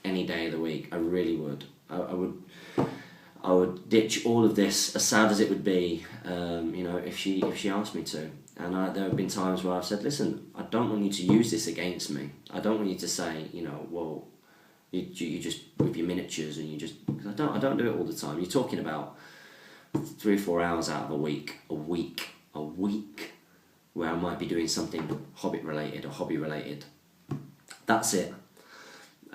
any day of the week. I really would. I would ditch all of this, as sad as it would be, you know, if she asked me to. And there have been times where I've said, listen, I don't want you to use this against me. I don't want you to say, you know, well, you just with your miniatures and you just, because I don't do it all the time. You're talking about 3 or 4 hours out of a week, where I might be doing something Hobbit related or hobby related. That's it.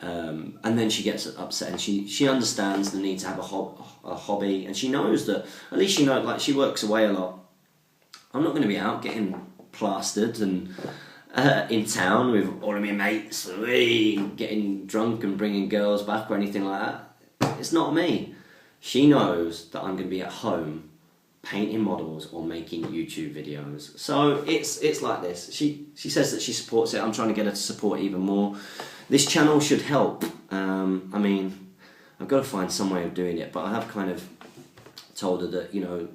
And then she gets upset, and she understands the need to have a hobby, and she knows that, at least she knows, like, she works away a lot. I'm not going to be out getting plastered and in town with all of my mates, getting drunk and bringing girls back or anything like that. It's not me. She knows that I'm going to be at home painting models or making YouTube videos. So it's like this. She says that she supports it. I'm trying to get her to support even more. This channel should help. I mean, I've got to find some way of doing it, but I have kind of told her that, you know,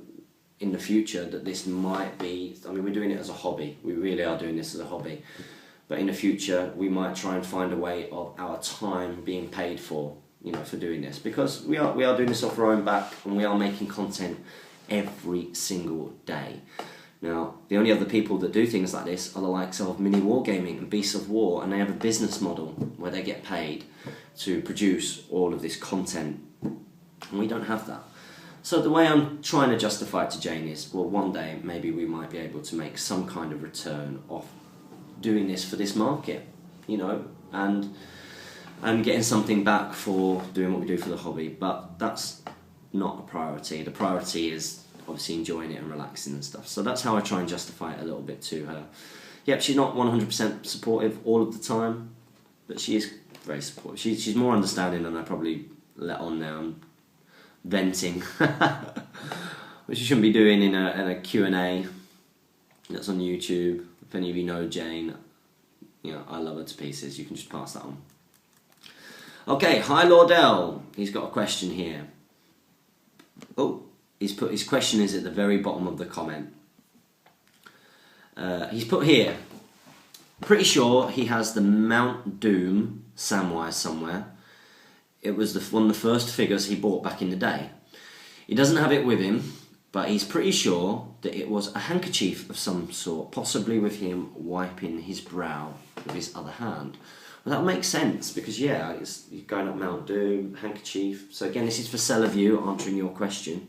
in the future that this might be, I mean, we're doing it as a hobby. We really are doing this as a hobby. But in the future, we might try and find a way of our time being paid for, you know, for doing this. Because we are doing this off our own back, and we are making content every single day. Now, the only other people that do things like this are the likes of Mini Wargaming and Beasts of War, and they have a business model where they get paid to produce all of this content, and we don't have that. So the way I'm trying to justify it to Jane is, well, one day maybe we might be able to make some kind of return off doing this for this market, you know, and getting something back for doing what we do for the hobby. But that's not a priority. The priority is obviously enjoying it and relaxing and stuff. So that's how I try and justify it a little bit to her. Yep, she's not 100% supportive all of the time, but she is very supportive. She's more understanding than I probably let on now. I'm venting, which you shouldn't be doing in a Q&A that's on YouTube. If any of you know Jane, you know, I love her to pieces. You can just pass that on. Okay, hi Laudel. He's got a question here. Oh, his question is at the very bottom of the comment. He's put here, pretty sure he has the Mount Doom Samwise somewhere. It was one of the first figures he bought back in the day. He doesn't have it with him, but he's pretty sure that it was a handkerchief of some sort, possibly with him wiping his brow with his other hand. Well, that makes sense, because yeah, he's going up Mount Doom, handkerchief. So again, this is for Celaview, answering your question.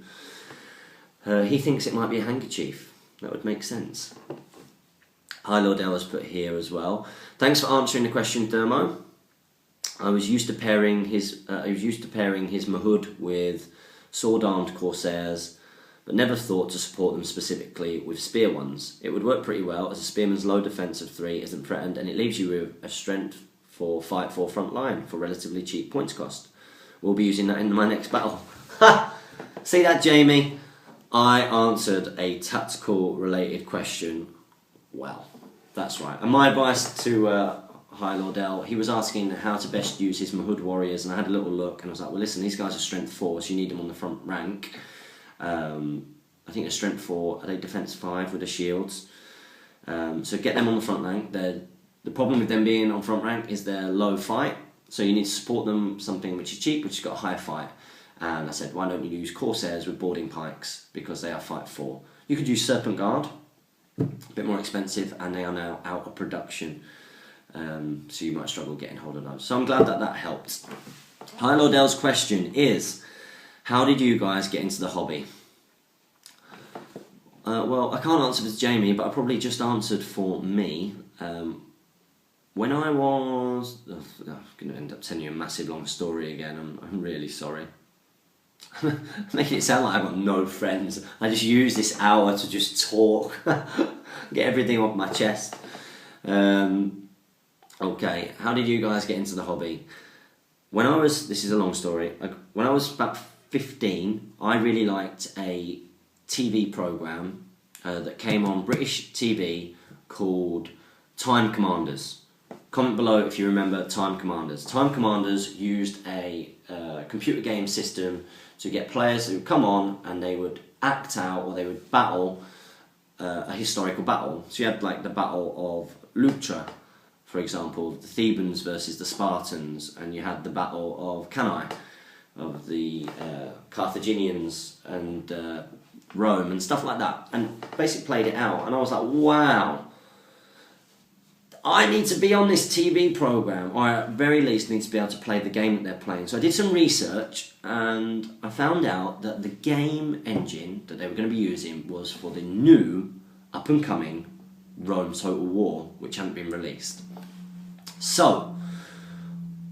He thinks it might be a handkerchief. That would make sense. Hi, Laudel has put here as well. Thanks for answering the question, Thermo. I was used to pairing his Mahood with sword-armed Corsairs, but never thought to support them specifically with spear ones. It would work pretty well, as a spearman's low defense of 3 isn't threatened, and it leaves you with a strength for fight 4 front line for relatively cheap points cost. We'll be using that in my next battle. Ha! See that, Jamie? I answered a tactical related question well. That's right. And my advice to Hi Laudel, he was asking how to best use his Mahood warriors, and I had a little look and I was like, well listen, these guys are strength 4, so you need them on the front rank. I think they're strength 4, are they defense 5 with the shields? So get them on the front rank. The problem with them being on front rank is they're low fight, So you need to support them something which is cheap, which has got a higher fight. And I said, why don't you use Corsairs with boarding pikes, because they are Fight 4. You could use Serpent Guard, a bit more expensive, and they are now out of production. So you might struggle getting hold of those. So I'm glad that helped. Hi Lordell's question is, how did you guys get into the hobby? Well, I can't answer for Jamie, but I probably just answered for me. When I was... I'm going to end up telling you a massive long story again. I'm really sorry. Making it sound like I've got no friends. I just use this hour to just talk. Get everything off my chest. Okay, how did you guys get into the hobby? This is a long story. When I was about 15, I really liked a TV programme that came on British TV called Time Commanders. Comment below if you remember Time Commanders. Time Commanders used a computer game system to get players who would come on and they would act out, or they would battle a historical battle. So you had like the Battle of Leuctra, for example, the Thebans versus the Spartans, and you had the Battle of Cannae, of the Carthaginians and Rome and stuff like that, and basically played it out. And I was like, wow, I need to be on this TV programme, or at very least need to be able to play the game that they're playing. So I did some research and I found out that the game engine that they were going to be using was for the new up and coming Rome Total War, which hadn't been released. So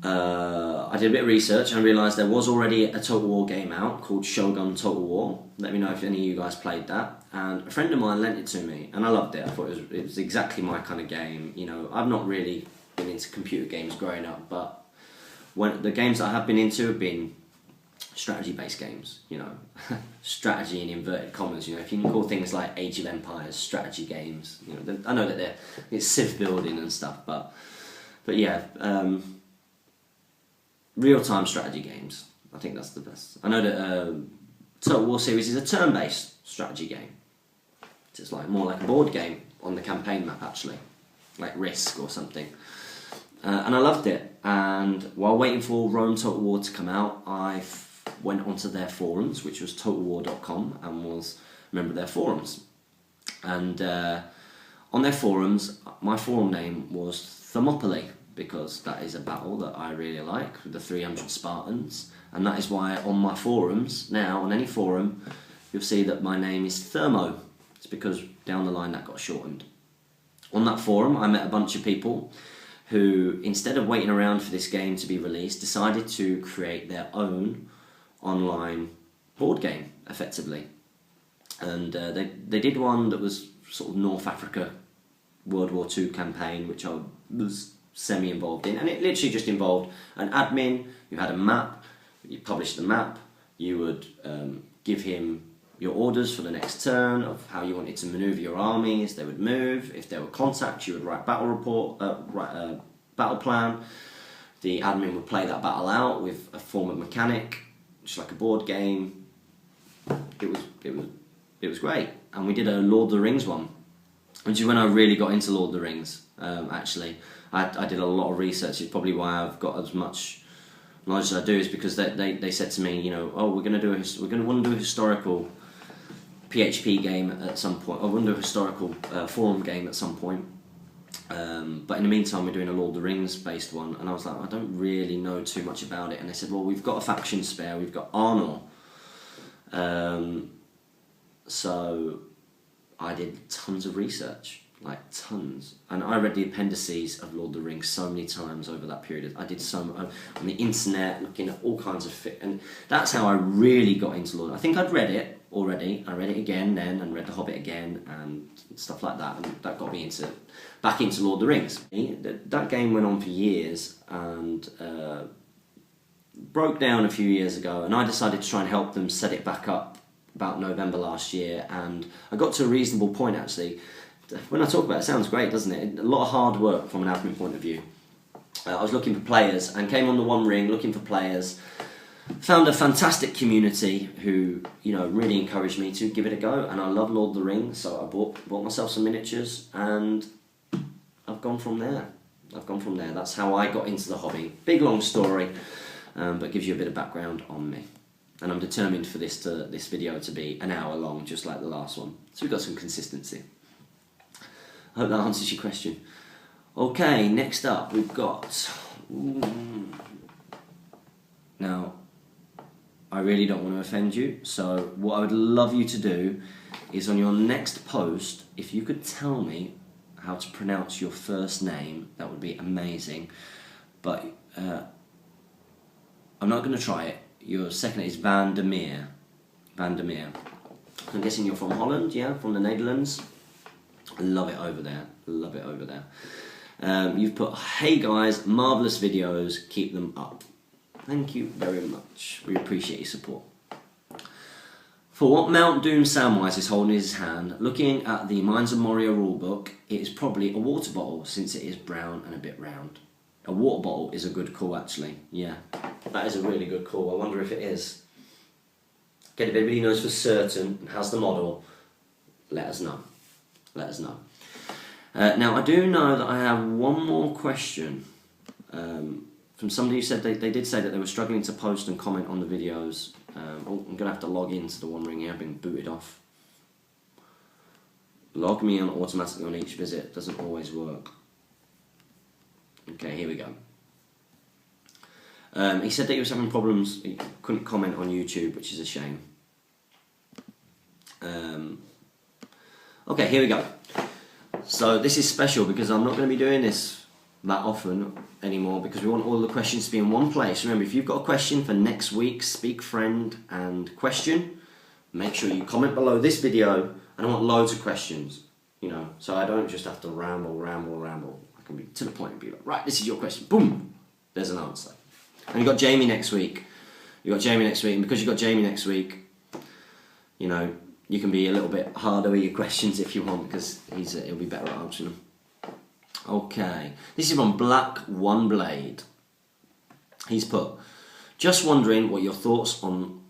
I did a bit of research and I realised there was already a Total War game out called Shogun Total War. Let me know if any of you guys played that. And a friend of mine lent it to me and I loved it. I thought it was exactly my kind of game. You know, I've not really been into computer games growing up, but when the games that I have been into have been strategy-based games, you know, strategy in inverted commas. You know, if you can call things like Age of Empires strategy games, you know, I know that it's civ building and stuff, but yeah, real-time strategy games. I think that's the best. I know that Total War series is a turn-based strategy game. It's like more like a board game on the campaign map, actually, like Risk or something. And I loved it. And while waiting for Rome Total War to come out, I went onto their forums, which was totalwar.com, and was a member of their forums. And on their forums, my forum name was Thermopylae, because that is a battle that I really like, with the 300 Spartans. And that is why on my forums, now, on any forum, you'll see that my name is Thermo. It's because down the line that got shortened. On that forum, I met a bunch of people who, instead of waiting around for this game to be released, decided to create their own online board game, effectively. And they did one that was sort of North Africa World War II campaign, which I was semi-involved in. And it literally just involved an admin, you had a map, you published the map, you would give him your orders for the next turn of how you wanted to manoeuvre your armies. They would move. If there were contacts, you would write battle report, write a battle plan. The admin would play that battle out with a form of mechanic, just like a board game. It was great. And we did a Lord of the Rings one, which is when I really got into Lord of the Rings. Actually, I did a lot of research. It's probably why I've got as much knowledge as I do, is because they said to me, you know, oh, we're going to want to do a historical PHP game at some point. I want to do a historical forum game at some point. But in the meantime, we're doing a Lord of the Rings based one, and I was like, I don't really know too much about it. And they said, well, we've got a faction spare. We've got Arnor. So I did tons of research, like tons, and I read the appendices of Lord of the Rings so many times over that period. I did some on the internet, looking at all kinds of and that's how I really got into Lord. I think I'd read it already. I read it again then, and read The Hobbit again, and stuff like that, and that got me back into Lord of the Rings. That game went on for years, and broke down a few years ago, and I decided to try and help them set it back up about November last year, and I got to a reasonable point, actually. When I talk about it, it sounds great, doesn't it? A lot of hard work from an admin point of view. I was looking for players and came on the One Ring looking for players. Found a fantastic community who, you know, really encouraged me to give it a go, and I love Lord of the Rings, so I bought myself some miniatures, and I've gone from there. I've gone from there. That's how I got into the hobby. Big long story, but gives you a bit of background on me. And I'm determined for this video to be an hour long, just like the last one. So we've got some consistency. I hope that answers your question. Okay, next up we've got... Now, I really don't want to offend you, so what I would love you to do is on your next post, if you could tell me how to pronounce your first name, that would be amazing. But I'm not going to try it. Your second name is Van der Meer. Van der Meer. I'm guessing you're from Holland, yeah? From the Netherlands? Love it over there. Love it over there. You've put, hey guys, marvellous videos, keep them up. Thank you very much. We appreciate your support. For what Mount Doom Samwise is holding in his hand, looking at the Mines of Moria rulebook, it is probably a water bottle since it is brown and a bit round. A water bottle is a good call actually, yeah. That is a really good call. I wonder if it is. Get if anybody knows for certain and has the model, let us know. Let us know. Now I do know that I have one more question from somebody who said they did say that they were struggling to post and comment on the videos. I'm going to have to log into the One Ring here. I've been booted off. Log me on automatically on each visit. Doesn't always work. Okay, here we go. He said that he was having problems. He couldn't comment on YouTube, which is a shame. Okay, here we go. So this is special because I'm not going to be doing this that often anymore because we want all the questions to be in one place. Remember, if you've got a question for next week's Speak Friend and question, make sure you comment below this video, and I want loads of questions, you know, so I don't just have to ramble. I can be to the point and be like, right, this is your question, boom, there's an answer. And you've got Jamie next week, and because you've got Jamie next week, you know, you can be a little bit harder with your questions if you want, because he'll be better at answering them. Okay, this is from Black One Blade. He's put, just wondering what are your thoughts on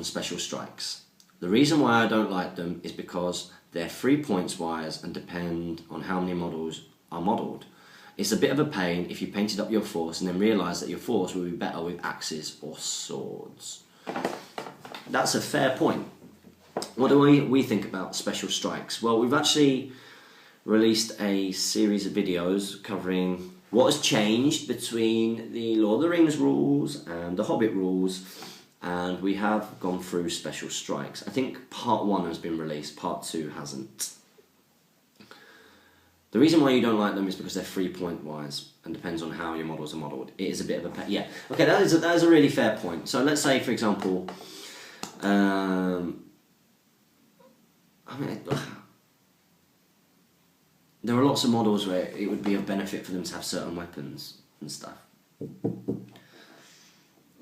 special strikes. The reason why I don't like them is because they're 3 points wise and depend on how many models are modelled. It's a bit of a pain if you painted up your force and then realise that your force will be better with axes or swords. That's a fair point. What do we think about special strikes? Well, we've actually released a series of videos covering what has changed between the Lord of the Rings rules and the Hobbit rules, and we have gone through special strikes. I think part 1 has been released, part 2 hasn't. The reason why you don't like them is because they're 3 point wise and depends on how your models are modelled. It is a bit of a yeah. Okay, that is a really fair point. So let's say, for example, there are lots of models where it would be of benefit for them to have certain weapons and stuff.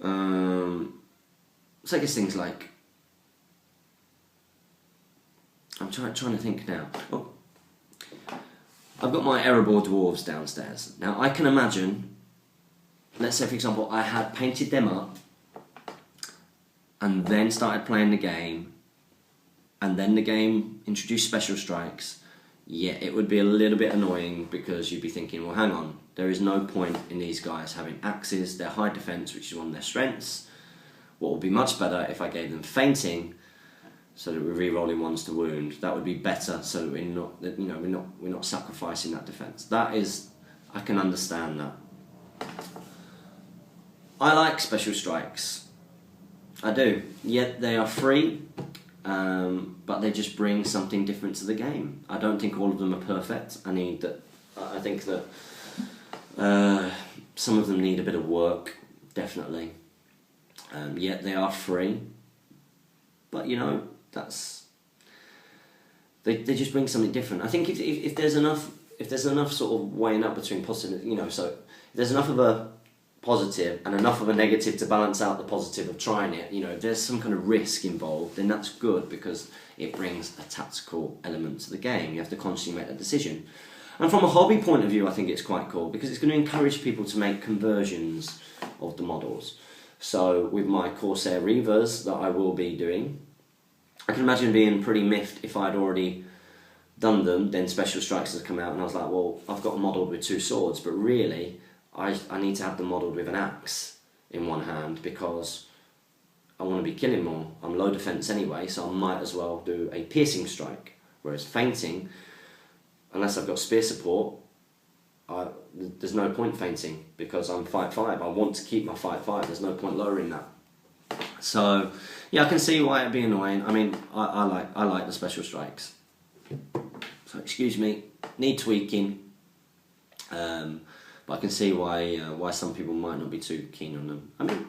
So I guess things like, I'm trying to think now. Oh, I've got my Erebor dwarves downstairs. Now I can imagine, let's say for example, I had painted them up and then started playing the game, and then the game introduced special strikes. Yeah, it would be a little bit annoying because you'd be thinking, well, hang on, there is no point in these guys having axes. They're high defense, which is one of their strengths. What would be much better if I gave them fainting, so that we're re-rolling ones to wound. That would be better, so that we're not sacrificing that defense. That is, I can understand that. I like special strikes. I do. Yet they are free. But they just bring something different to the game. I don't think all of them are perfect. I think that some of them need a bit of work, definitely. Yet they are free. But you know, they just bring something different. I think if there's enough sort of weighing up between positive, you know, so if there's enough of a positive and enough of a negative to balance out the positive of trying it, you know, if there's some kind of risk involved, then that's good because it brings a tactical element to the game. You have to constantly make that decision. And from a hobby point of view, I think it's quite cool because it's going to encourage people to make conversions of the models. So with my Corsair Reavers that I will be doing, I can imagine being pretty miffed if I'd already done them, then Special Strikes has come out, and I was like, well, I've got them modelled with 2 swords, but really, I need to have them modelled with an axe in one hand because I want to be killing more. I'm low defence anyway, so I might as well do a piercing strike. Whereas feinting, unless I've got spear support, there's no point feinting because I'm 5'5". I want to keep my 5'5". There's no point lowering that. So yeah, I can see why it'd be annoying. I mean, I like the Special Strikes. So excuse me, need tweaking. But I can see why some people might not be too keen on them. I mean,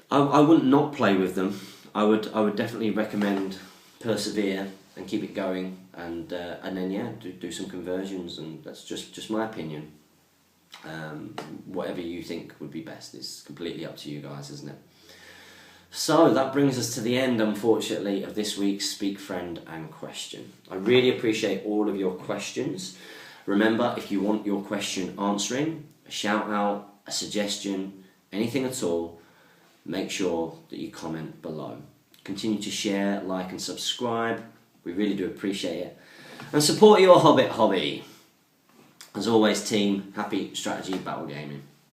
I wouldn't not play with them. I would definitely recommend persevere and keep it going, and then yeah, do some conversions, and that's just my opinion. Whatever you think would be best is completely up to you guys, isn't it? So that brings us to the end, unfortunately, of this week's Speak Friend and Question. I really appreciate all of your questions. Remember, if you want your question answering, a shout out, a suggestion, anything at all, make sure that you comment below. Continue to share, like and subscribe. We really do appreciate it. And support your Hobbit hobby. As always, team, happy strategy battle gaming.